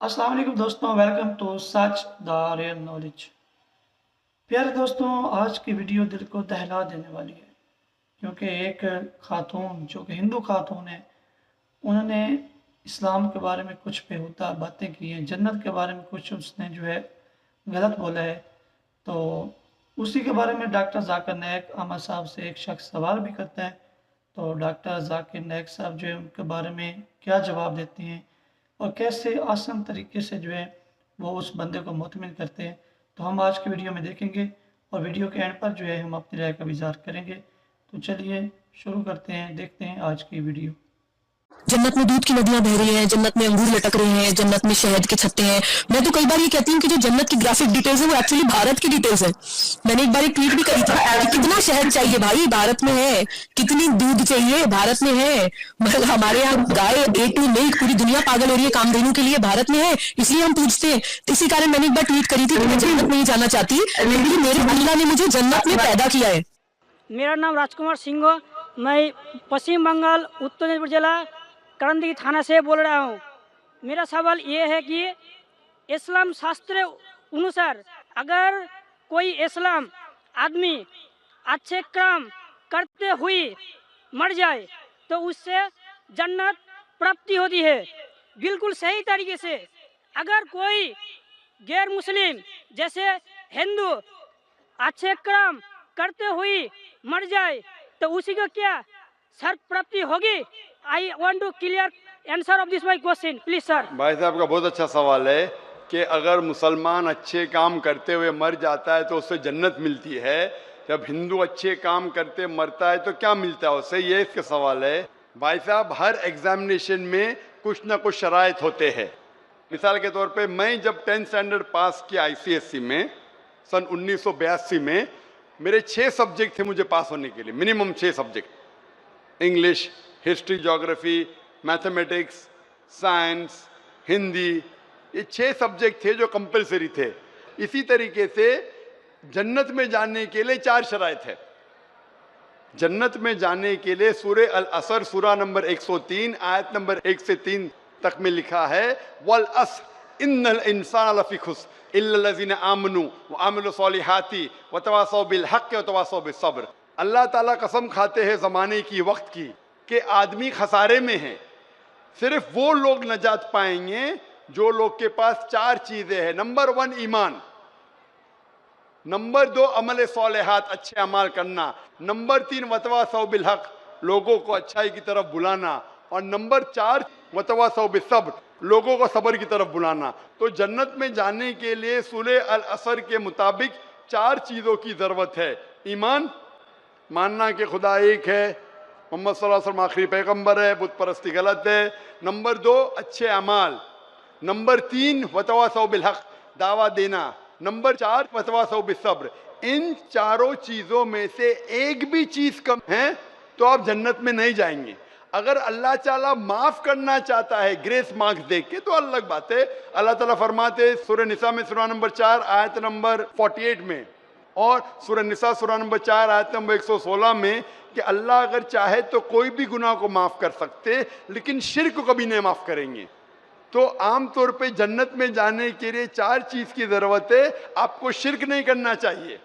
अस्सलाम वालेकुम दोस्तों, वेलकम टू सच द रियल नॉलेज। प्यारे दोस्तों, आज की वीडियो दिल को दहला देने वाली है क्योंकि एक खातून जो कि हिंदू खातून है, उन्होंने इस्लाम के बारे में कुछ बेहुदा बातें की हैं, जन्नत के बारे में कुछ उसने जो है गलत बोला है। तो उसी के बारे में डॉक्टर जाकिर नायक अहमद साहब से एक शख्स सवाल भी करता है। तो डॉक्टर जाकिर नायक साहब जो है उनके बारे में क्या जवाब देते हैं और कैसे आसान तरीके से जो है वो उस बंदे को मुतमिन करते हैं, तो हम आज की वीडियो में देखेंगे और वीडियो के एंड पर जो है हम अपनी राय का भी इज़हार करेंगे। तो चलिए शुरू करते हैं, देखते हैं आज की वीडियो। जन्नत में दूध की नदियां बह रही हैं, जन्नत में अंगूर लटक रहे हैं, जन्नत में शहद के छत्ते हैं। मैं तो कई बार ये कहती हूँ कि जो जन्नत की ग्राफिक डिटेल्स है वो एक्चुअली भारत की डिटेल्स है। मैंने एक बार एक ट्वीट भी करी थी कि कितना शहद चाहिए भाई, भारत में है। कितनी दूध चाहिए, भारत में है। मतलब हमारे यहाँ गाय ए टू मिल्क, पूरी दुनिया पागल हो रही है कामधेनु के लिए, भारत में है, इसलिए हम पूछते हैं। इसी कारण मैंने एक बार ट्वीट करी थी कि मैं जन्नत नहीं जाना चाहती क्योंकि मेरे अल्लाह ने मुझे जन्नत में पैदा किया है। मेरा नाम राजकुमार सिंह, मैं पश्चिम बंगाल उत्तर दिनाजपुर जिला करंदी थाना से बोल रहा हूँ। मेरा सवाल ये है कि इस्लाम शास्त्र अनुसार अगर कोई इस्लाम आदमी अच्छे काम करते हुए मर जाए तो उससे जन्नत प्राप्ति होती है, बिल्कुल सही तरीके से। अगर कोई गैर मुस्लिम जैसे हिंदू अच्छे काम करते हुए मर जाए तो उसी को क्या सर प्राप्ति होगी? I want to clear answer of this my question please sir. भाई साहब का बहुत अच्छा सवाल है कि अगर मुसलमान अच्छे काम करते हुए मर जाता है तो उससे जन्नत मिलती है, जब हिंदू अच्छे काम करते मरता है तो क्या मिलता है उससे, ये इसका सवाल है। भाई साहब, हर एग्जामिनेशन में कुछ ना कुछ शराइत होते हैं। मिसाल के तौर पे मैं जब 10th स्टैंडर्ड पास किया आईसीएसई में सन 1982 में, मेरे 6 सब्जेक्ट थे मुझे पास होने के लिए, minimum 6 subject. English, history, geography, mathematics, science, Hindi, ये 6 सब्जेक्ट थे जो कंपलसरी थे। इसी तरीके से जन्नत में जाने के लिए 4 शराइत है। जन्नत में जाने के लिए सूरे अल असर सूरा नंबर 103 आयत नंबर 1 से 3 तक में लिखा है, वल अस्र इन्नल इंसान लफी खुस्र इल्लल्लज़ीना आमनू व आमिलु सॉलिहाती व तवासौ बिल हक़्क़ि व तवासौ बिस सब्र। अल्लाह ताला कसम खाते हैं ज़माने की, वक्त की, कि आदमी खसारे में है। सिर्फ वो लोग नजात पाएंगे जो लोग के पास 4 चीजें हैं। नंबर 1 ईमान, नंबर 2 अमल सॉलिहात, अच्छे अमाल करना, नंबर 3 वतवासौ बिल हक़, लोगों को अच्छाई की तरफ बुलाना, और नंबर 4 वतवासौ बिस सब्र, लोगों को सब्र की तरफ बुलाना। तो जन्नत में जाने के लिए सूरे अल असर के मुताबिक 4 चीजों की जरूरत है। ईमान, मानना कि खुदा एक है, मोहम्मद सल्लल्लाहु अलैहि वसल्लम आखिरी पैगंबर है, बुत परस्ती गलत है। नंबर 2 अच्छे अमाल, नंबर 3 वतवासौ बिल हक़, दावा देना, नंबर 4 वतवासौ बिस सब्र। इन चारों चीजों में से एक भी चीज कम है तो आप जन्नत में नहीं जाएंगे। अगर अल्लाह ताला माफ करना चाहता है ग्रेस मार्क्स देख के तो अलग बात है। अल्लाह ताला फरमाते सूरह निसा में सूरा नंबर 4 आयत नंबर 48 में, और सूरह निसा सूरा नंबर 4 आयत नंबर 116 में, कि अल्लाह अगर चाहे तो कोई भी गुनाह को माफ कर सकते, लेकिन शिर्क को कभी नहीं माफ करेंगे। तो आमतौर पे जन्नत में जाने के लिए 4 चीज की जरूरत है। आपको शिर्क नहीं करना चाहिए।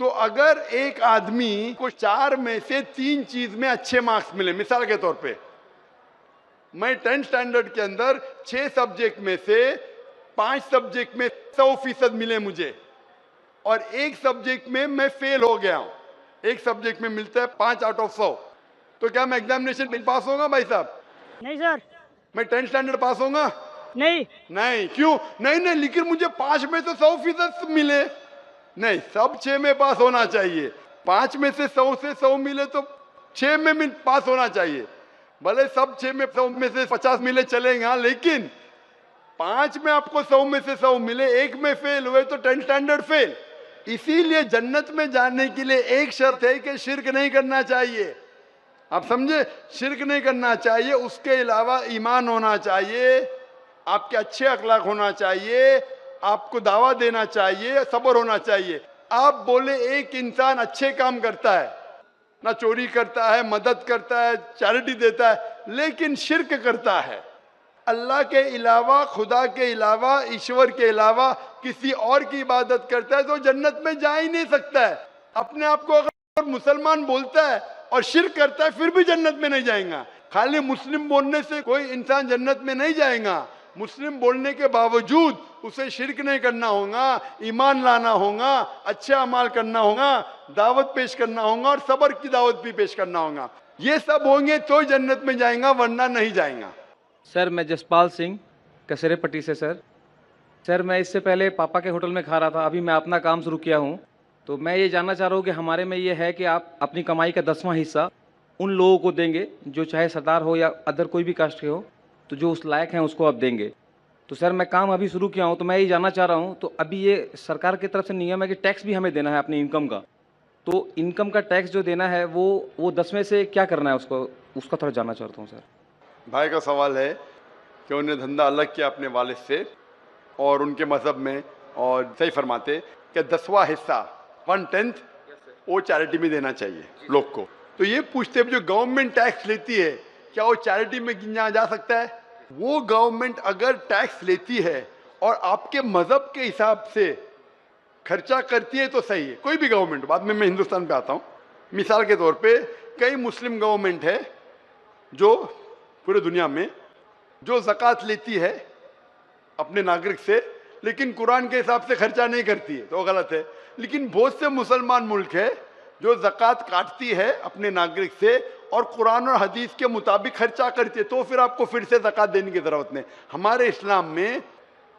तो अगर एक आदमी को 4 में से 3 चीज में अच्छे मार्क्स मिले, मिसाल के तौर पे मैं 10th स्टैंडर्ड के अंदर 6 सब्जेक्ट में से 5 सब्जेक्ट में 100% मिले मुझे, और एक सब्जेक्ट में मैं फेल हो गया हूं। एक सब्जेक्ट में मिलता है 5 आउट ऑफ 100, तो क्या मैं एग्जामिनेशन में पास होगा भाई साहब? नहीं सर। मैं 10th स्टैंडर्ड पास होगा? नहीं। नहीं। क्यों नहीं? नहीं, लेकिन मुझे 5 में तो 100% मिले। नहीं, सब 6 में पास होना चाहिए। 5 में से 100 से 100 मिले तो 6 में पास होना चाहिए। भले सब 6 में 100 में से 50 मिले चलेगा, लेकिन 5 में आपको 100 में से 100 मिले, एक में फेल हुए तो 10th स्टैंडर्ड फेल। इसीलिए जन्नत में जाने के लिए एक शर्त है कि शिर्क नहीं करना चाहिए। आप समझे? शिर्क नहीं करना चाहिए। उसके अलावा ईमान होना चाहिए, आपके अच्छे अखलाक होना चाहिए, आपको दावा देना चाहिए, सब्र होना चाहिए। आप बोले एक इंसान अच्छे काम करता है, ना चोरी करता है, मदद करता है, चैरिटी देता है, लेकिन शिर्क करता है, अल्लाह के अलावा, खुदा के अलावा, ईश्वर के अलावा किसी और की इबादत करता है तो जन्नत में जा ही नहीं सकता है। अपने आप को अगर मुसलमान बोलता है और शिर्क करता है फिर भी जन्नत में नहीं जाएगा। खाली मुस्लिम बोलने से कोई इंसान जन्नत में नहीं जाएगा। मुस्लिम बोलने के बावजूद उसे शिर्क नहीं करना होगा, ईमान लाना होगा, अच्छे अमाल करना होगा, दावत पेश करना होगा और सब्र की दावत भी पेश करना होगा। ये सब होंगे तो जन्नत में जाएगा, वरना नहीं जाएगा। सर मैं जसपाल सिंह कसेरे पट्टी से सर मैं इससे पहले पापा के होटल में खा रहा था, अभी मैं अपना काम शुरू किया हूँ। तो मैं ये जानना चाह रहा हूँ कि हमारे में ये है कि आप अपनी कमाई का 10वां हिस्सा उन लोगों को देंगे जो चाहे सरदार हो या अदर कोई भी कास्ट के हो, तो जो उस लायक हैं उसको आप देंगे। तो सर मैं काम अभी शुरू किया हूँ, तो मैं ये जानना चाह रहा हूँ, तो अभी ये सरकार की तरफ से नियम है कि टैक्स भी हमें देना है अपनी इनकम का। तो इनकम का टैक्स जो देना है वो 10 में से क्या करना है उसका थोड़ा जानना चाहता हूँ सर। भाई का सवाल है कि उन्हें धंधा अलग किया अपने वालिद से और उनके मजहब में, और सही फरमाते कि 10वां हिस्सा 1/10 वो चैरिटी में देना चाहिए लोग को। तो ये पूछते हैं जो गवर्नमेंट टैक्स लेती है क्या वो चैरिटी में गिना जा सकता है? वो गवर्नमेंट अगर टैक्स लेती है और आपके मजहब के हिसाब से खर्चा करती है तो सही है। कोई भी गवर्नमेंट, बाद में मैं हिंदुस्तान पे आता हूँ। मिसाल के तौर पे कई मुस्लिम गवर्नमेंट है जो पूरे दुनिया में जो ज़कात लेती है अपने नागरिक से, लेकिन कुरान के हिसाब से खर्चा नहीं करती है, तो गलत है। लेकिन बहुत से मुसलमान मुल्क है जो ज़कात काटती है अपने नागरिक से और कुरान और हदीस के मुताबिक खर्चा करती है, तो फिर आपको फिर से ज़कात देने की ज़रूरत नहीं। हमारे इस्लाम में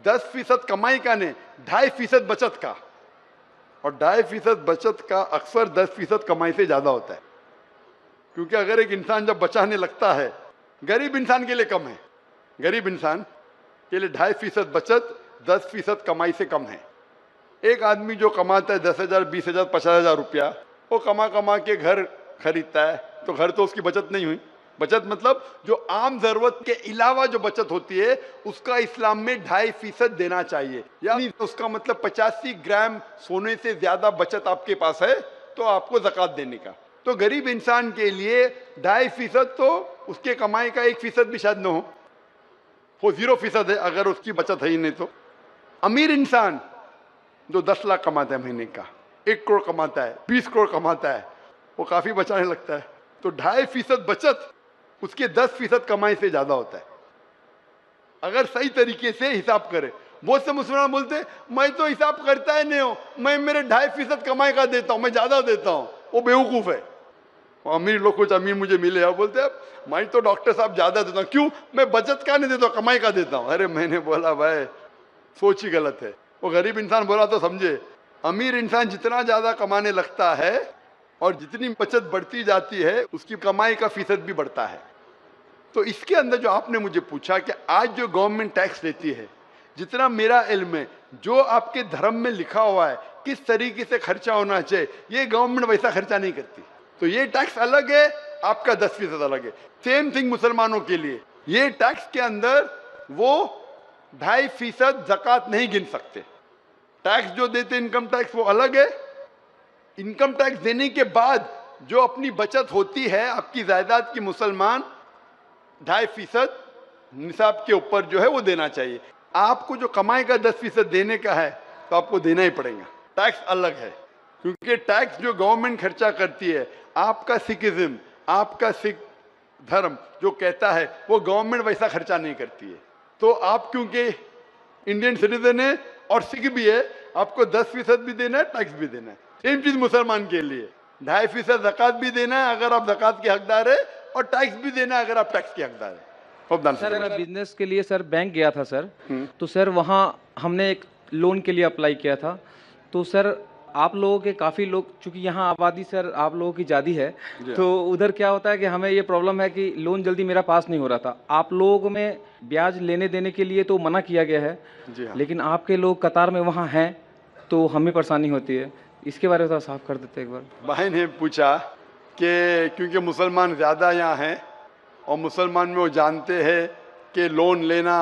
10% कमाई का नहीं, 2.5% बचत का, और 2.5% बचत का अक्सर 10% कमाई से ज़्यादा होता है। क्योंकि अगर एक इंसान जब बचाने लगता है, गरीब इंसान के लिए कम है, गरीब इंसान के लिए 2.5% बचत 10% कमाई से कम है। एक आदमी जो कमाता है 10,000, 20,000, 50,000 रुपया, वो कमा के घर खरीदता है, तो घर तो उसकी बचत नहीं हुई। बचत मतलब जो आम जरूरत के अलावा जो बचत होती है उसका इस्लाम में 2.5% देना चाहिए। यानी उसका मतलब 85 ग्राम सोने से ज्यादा बचत आपके पास है तो आपको ज़कात देने का। तो गरीब इंसान के लिए 2.5% तो उसके कमाई का 1% भी शायद न हो, वो 0% है अगर उसकी बचत है ही नहीं तो। अमीर इंसान जो 10 लाख कमाता है महीने का, 1 करोड़ कमाता है, 20 करोड़ कमाता है, वो काफी बचाने लगता है। तो 2.5% बचत उसके 10% कमाई से ज्यादा होता है अगर सही तरीके से हिसाब करे। बहुत से मुसलमान बोलते हैं मैं तो हिसाब करता ही नहीं हूं, मैं मेरे 2.5% कमाई का देता हूं, मैं ज्यादा देता हूं। वो बेवकूफ है। अमीर लोग, कुछ अमीर मुझे मिले और बोलते हैं मैं तो डॉक्टर साहब ज्यादा देता हूँ। क्यों? मैं बचत का नहीं देता, कमाई का देता हूँ। अरे मैंने बोला भाई सोच ही गलत है। वो गरीब इंसान बोला तो समझे। अमीर इंसान जितना ज्यादा कमाने लगता है और जितनी बचत बढ़ती जाती है उसकी कमाई का फीसद भी बढ़ता है। तो इसके अंदर जो आपने मुझे पूछा कि आज जो गवर्नमेंट टैक्स लेती है, जितना मेरा इल्म है, जो आपके धर्म में लिखा हुआ है किस तरीके से खर्चा होना चाहिए, ये गवर्नमेंट वैसा खर्चा नहीं करती। तो ये टैक्स अलग है, आपका 10% अलग है। सेम थिंग मुसलमानों के लिए, ये टैक्स के अंदर वो 2.5% ज़कात नहीं गिन सकते। टैक्स जो देते इनकम टैक्स वो अलग है। इनकम टैक्स देने के बाद जो अपनी बचत होती है आपकी जायदाद की, मुसलमान 2.5% निसाब के ऊपर जो है वो देना चाहिए। आपको जो कमाई का 10% देने का है तो आपको देना ही पड़ेगा। टैक्स अलग है क्योंकि टैक्स जो गवर्नमेंट खर्चा करती है, आपका सिखिज्म, आपका सिख धर्म जो कहता है वो गवर्नमेंट वैसा खर्चा नहीं करती है। तो आप क्योंकि इंडियन सिटीजन है और सिख भी है, आपको 10% भी देना है, टैक्स भी देना है। सेम चीज मुसलमान के लिए 2.5% ज़कात भी देना है अगर आप ज़कात के हकदार है, और टैक्स भी देना है अगर आप टैक्स के हकदार है। सर मैं बिजनेस के लिए सर बैंक गया था सर, तो सर वहाँ हमने एक लोन के लिए अप्लाई किया था। तो सर आप लोगों के काफ़ी लोग, चूंकि यहाँ आबादी सर आप लोगों की ज़्यादा है, तो उधर क्या होता है कि हमें ये प्रॉब्लम है कि लोन जल्दी मेरा पास नहीं हो रहा था। आप लोगों में ब्याज लेने देने के लिए तो मना किया गया है, लेकिन आपके लोग कतार में वहाँ हैं तो हमें परेशानी होती है। इसके बारे में थोड़ा साफ कर देते एक बार। भाई ने पूछा कि क्योंकि मुसलमान ज़्यादा यहाँ हैं और मुसलमान में वो जानते हैं कि लोन लेना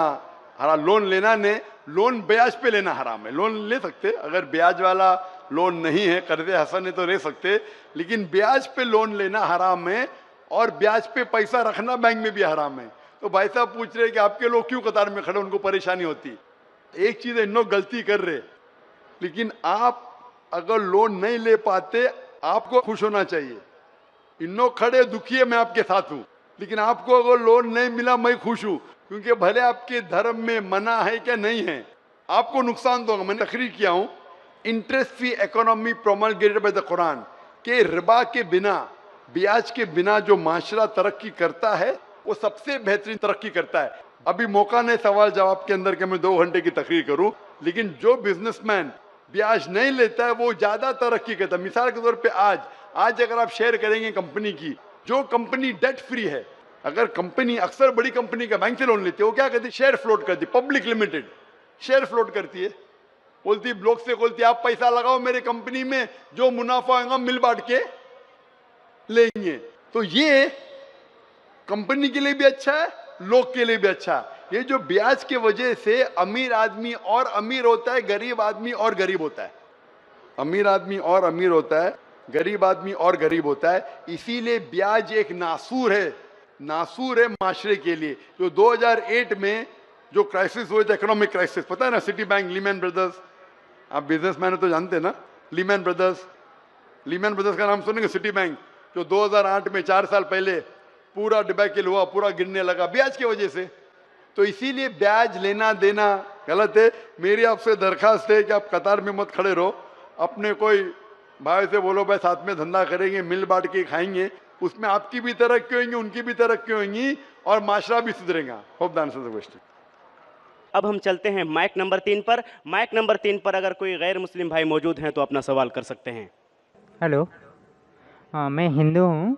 हराम, लोन लेना नहीं, लोन ब्याज पे लेना हराम है। लोन ले सकते अगर ब्याज वाला लोन नहीं है, कर्जे हसन है तो ले सकते, लेकिन ब्याज पे लोन लेना हराम है और ब्याज पे पैसा रखना बैंक में भी हराम है। तो भाई साहब पूछ रहे कि आपके लोग क्यों कतार में खड़े, उनको परेशानी होती। एक चीज है, इन लोग गलती कर रहे, लेकिन आप अगर लोन नहीं ले पाते आपको खुश होना चाहिए। इन लोग खड़े दुखी है, मैं आपके साथ हूं, लेकिन आपको अगर लोन नहीं मिला मैं खुश हूं, क्योंकि भले आपके धर्म में मना है क्या नहीं है, आपको नुकसान तो होगा। मैंने तकरीर किया हूं, interest free economy promulgated by the Quran, के रिबा के बिना, ब्याज के बिना जो माशरा तरक्की करता है वो सबसे बेहतरीन तरक्की करता है। अभी मौका नहीं सवाल जवाब के अंदर कि मैं 2 घंटे की तकरीर करूं, लेकिन जो बिजनेसमैन ब्याज नहीं लेता है वो ज्यादा तरक्की करता है। मिसाल के तौर पे आज अगर आप शेयर करेंगे कंपनी की, जो कंपनी डेट फ्री है, अगर कंपनी, अक्सर बड़ी कंपनी का बैंक से लोन लेती है, वो क्या करती है, शेयर फ्लोट करती है। पब्लिक लिमिटेड शेयर फ्लोट करती है, बोलती ब्लॉक से बोलती है आप पैसा लगाओ मेरे कंपनी में, जो मुनाफा होगा मिल बांट के लेंगे। तो ये कंपनी के लिए भी अच्छा है, लोग के लिए भी अच्छा है। ये जो ब्याज के वजह से अमीर आदमी और अमीर होता है, गरीब आदमी और गरीब होता है, अमीर आदमी और अमीर होता है, गरीब आदमी और गरीब होता है। इसीलिए ब्याज एक नासूर है माशरे के लिए। जो 2008 में जो क्राइसिस हुए थे, इकोनॉमिक क्राइसिस, पता है ना, सिटी बैंक, लीमैन ब्रदर्स, आप बिजनेसमैन तो जानते हैं ना, लीमैन ब्रदर्स का नाम सुनेंगे। सिटी बैंक जो 2008 में 4 साल पहले पूरा डिबैकल हुआ, पूरा गिरने लगा ब्याज की वजह से। तो इसीलिए ब्याज लेना देना गलत है। मेरी आपसे दरखास्त है कि आप कतार में मत खड़े रहो, अपने कोई भाई से बोलो भाई साथ में धंधा करेंगे, मिल बांट के खाएंगे, उसमें आपकी भी तरक्की होगी, उनकी भी तरक्की होगी और माशरा भी सुधरेगा। Hope the answer the question. अब हम चलते हैं माइक नंबर 3 पर। माइक नंबर 3 पर अगर कोई गैर मुस्लिम भाई मौजूद हैं तो अपना सवाल कर सकते हैं। हेलो, हाँ मैं हिंदू हूँ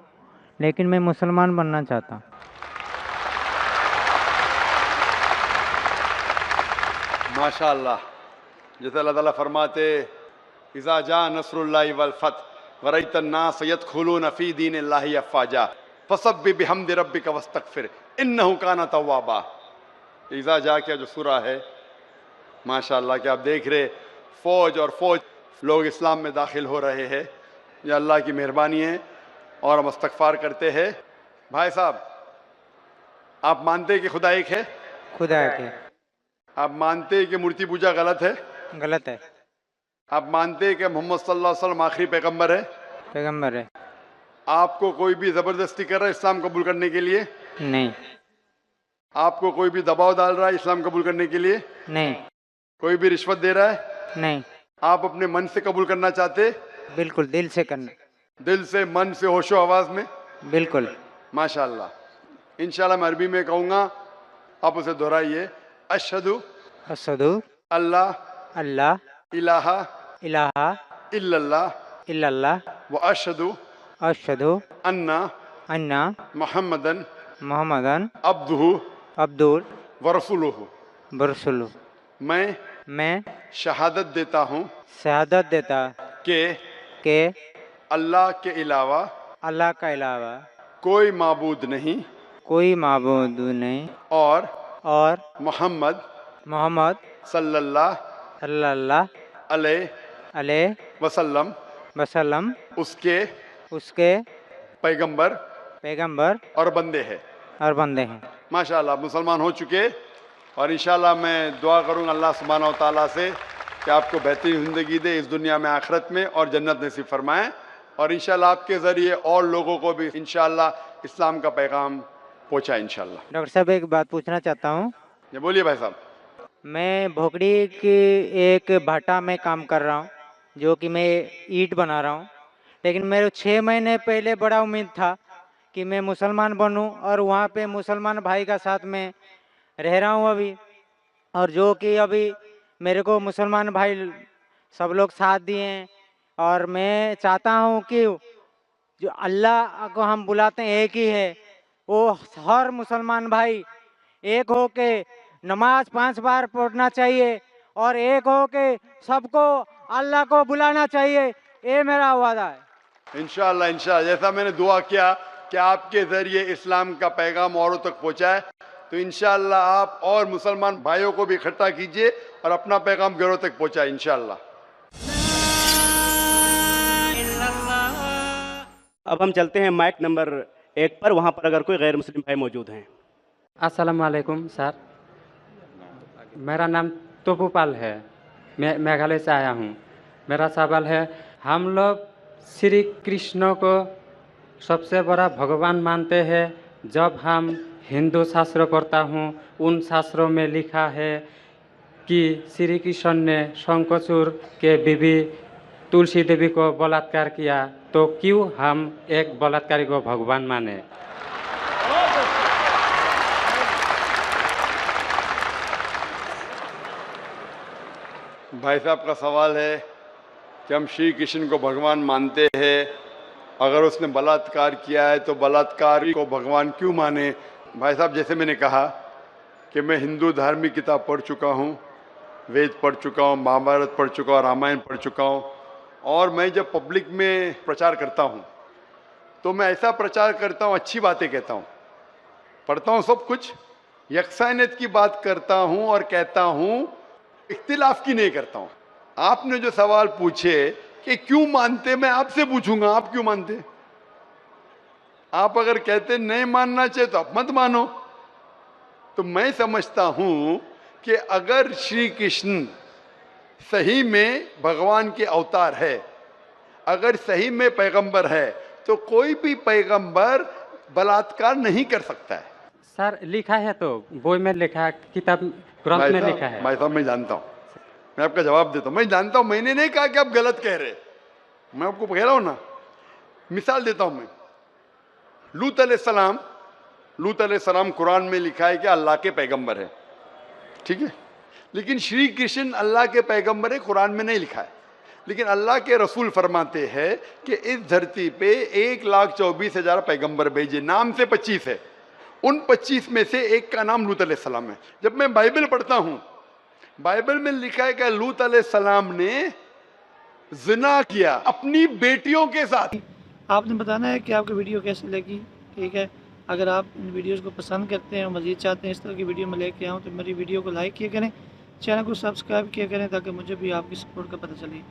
लेकिन मैं मुसलमान बनना चाहता हूँ। माशाअल्लाह, जैसे अल्लाह ताला फरमाते, इज़ा जा नस्रुल्लाहि वल फतह वरअयतन नास यदखुलून फी दीनिल्लाहि अफ़वाजा फसब्बिह बिहम्दि रब्बिका वस्तगफिर इन्नहु काना तव्वाबा। इज़ा जा क्या जो सूरा है, माशाअल्लाह कि आप देख रहे फौज लोग इस्लाम में दाखिल हो रहे हैं, ये अल्लाह की मेहरबानी है और हम इस्तगफार करते हैं। भाई साहब, आप मानते हैं कि खुदा एक है? खुदा के आप मानते हैं कि मूर्ति पूजा गलत है? गलत है। आप मानते हैं कि मोहम्मद सल्लल्लाहु अलैहि वसल्लम आखिरी पैगंबर है? पैगंबर है। आपको कोई भी जबरदस्ती कर रहा है इस्लाम कबूल करने के लिए? नहीं। आपको कोई भी दबाव डाल रहा है इस्लाम कबूल करने के लिए? नहीं। कोई भी रिश्वत दे रहा है? नहीं। आप अपने मन से कबूल करना चाहते? बिल्कुल, दिल से करना। दिल से, मन से, होशो आवाज में? बिल्कुल। माशाअल्लाह। इंशाल्लाह मैं अरबी में कहूँगा, आप उसे दोहराइए। अशहदु अशहदु अल्लाह अल्लाह इलाहा इलाहा इल्लल्लाह इल्लल्लाह व अशहदु अशहदु अन्ना अन्ना मुहम्मदन मोहम्मदन अब्दुहु अब्दुल व रसूलुहु। बरसुलु। मैं शहादत देता हूँ शहादत देता कि अल्लाह के अलावा का अलावा कोई माबूद नहीं कोई माबूद नहीं और मोहम्मद सल्लल्लाहु सल्लल्लाहु अलैहि वसल्लम उसके पैगंबर और बंदे हैं। माशाअल्लाह, मुसलमान हो चुके और इंशाल्लाह मैं दुआ करूँगा अल्लाह सुब्हानहू व तआला से कि आपको बेहतरीन ज़िंदगी दे इस दुनिया में, आखिरत में, और जन्नत नसीब फरमाएं, और इंशाल्लाह आपके ज़रिए और लोगों को भी इंशाल्लाह इस्लाम का पैगाम पहुँचाए इंशाल्लाह। डॉक्टर साहब, एक बात पूछना चाहता हूँ। ये बोलिए भाई साहब। मैं भोगड़ी की एक भाटा में काम कर रहा हूँ, जो कि मैं ईंट बना रहा हूँ, लेकिन मेरे 6 महीने पहले बड़ा उम्मीद था कि मैं मुसलमान बनूं और वहाँ पे मुसलमान भाई का साथ में रह रहा हूँ अभी, और जो कि अभी मेरे को मुसलमान भाई सब लोग साथ दिए हैं, और मैं चाहता हूँ कि जो अल्लाह को हम बुलाते हैं एक ही है, वो हर मुसलमान भाई एक हो के नमाज 5 बार पढ़ना चाहिए और एक हो के सबको अल्लाह को बुलाना चाहिए। ये मेरा वादा है। इंशाल्लाह जैसा मैंने दुआ किया कि आपके ज़रिए इस्लाम का पैगाम औरों तक पहुँचाए, तो इंशाल्लाह आप और मुसलमान भाइयों को भी इकट्ठा कीजिए और अपना पैगाम घरों तक पहुँचाए इंशाल्लाह। अब हम चलते हैं माइक नंबर 1 पर। वहाँ पर अगर कोई गैर मुस्लिम भाई मौजूद हैं। अस्सलाम वालेकुम सर, मेरा नाम तोपूपाल है, मैं मेघालय से आया हूँ। मेरा सवाल है, हम लोग श्री कृष्ण को सबसे बड़ा भगवान मानते हैं। जब हम हिंदू शास्त्र पढ़ता हूँ, उन शास्त्रों में लिखा है कि श्री कृष्ण ने शंखचूड़ के बीवी तुलसी देवी को बलात्कार किया, तो क्यों हम एक बलात्कारी को भगवान माने? भाई साहब का सवाल है कि हम श्री कृष्ण को भगवान मानते हैं, अगर उसने बलात्कार किया है तो बलात्कारी को भगवान क्यों माने। भाई साहब, जैसे मैंने कहा कि मैं हिंदू धार्मिक किताब पढ़ चुका हूँ, वेद पढ़ चुका हूँ, महाभारत पढ़ चुका हूँ, रामायण पढ़ चुका हूँ, और मैं जब पब्लिक में प्रचार करता हूँ तो मैं ऐसा प्रचार करता हूँ, अच्छी बातें कहता हूँ, पढ़ता हूँ सब कुछ, यकसानियत की बात करता हूँ और कहता हूँ, इख्तिलाफ की नहीं करता हूँ। आपने जो सवाल पूछे कि क्यों मानते, मैं आपसे पूछूंगा आप क्यों मानते। आप अगर कहते नहीं मानना चाहिए तो आप मत मानो। तो मैं समझता हूं कि अगर श्री कृष्ण सही में भगवान के अवतार है, अगर सही में पैगंबर है, तो कोई भी पैगंबर बलात्कार नहीं कर सकता है। सर लिखा है, तो बोई में लिखा है, किताब ग्रंथ में लिखा है। भाई साहब, मैं जानता हूं, मैं आपका जवाब देता हूं, मैं जानता हूं, मैंने नहीं कहा कि आप गलत कह रहे, मैं आपको कह रहा हूं ना। मिसाल देता हूं मैं, लूत अलैहिस्सलाम कुरान में लिखा है कि अल्लाह के पैगंबर है, ठीक है, लेकिन श्री कृष्ण अल्लाह के पैगंबर है, कुरान में नहीं लिखा है। लेकिन अल्लाह के रसूल फरमाते हैं कि इस धरती पे 1,24,000 पैगंबर भेजे, नाम से 25 है, उन 25 में से एक का नाम लूत अलैहिस्सलाम है। जब मैं बाइबल पढ़ता हूं, बाइबल में लिखा है कि लूत अलैहिस्सलाम ने जिना किया अपनी बेटियों के साथ। आपने बताना है कि आपको वीडियो कैसी लगी, ठीक है। अगर आप इन वीडियोस को पसंद करते हैं और मज़ीद चाहते हैं इस तरह की वीडियो में लेके आऊँ, तो मेरी वीडियो को लाइक किया करें, चैनल को सब्सक्राइब किया करें, ताकि मुझे भी आपकी सपोर्ट का पता चले।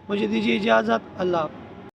मुझे दीजिए इजाज़त, अल्लाह हाफ़िज़।